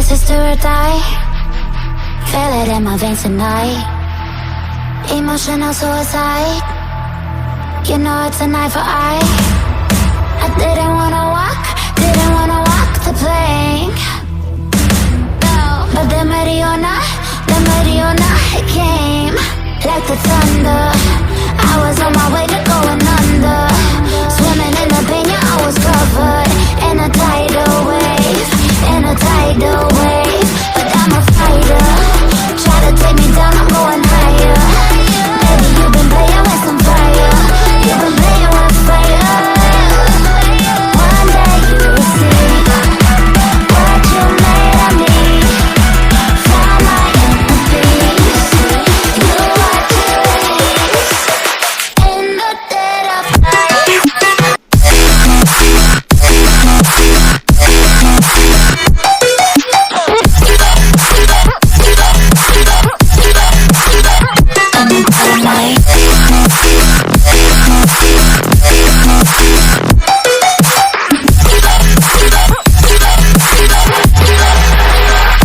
sister or die. Feel it in my veins tonight. Emotional suicide. You know it's a night for eye. I didn't wanna walk the plank. But the Mariona, it came like the thunder. I was on my way to going under. Swimming in the pain, yeah, I was covered in a tidal wave, in a tidal wave. But I'm a fighter. Try to take me down, I'm going higher. Baby, you've been playing with some fire. You've been playing with fire. One day you will see what you made of me. Found my inner peace. You are peace. In the dead of night.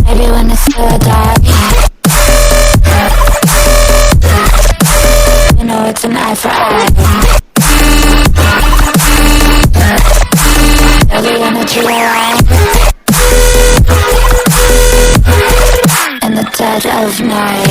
Maybe when it's still dark, you know it's an eye for eye. Everyone that you around in the dead of night.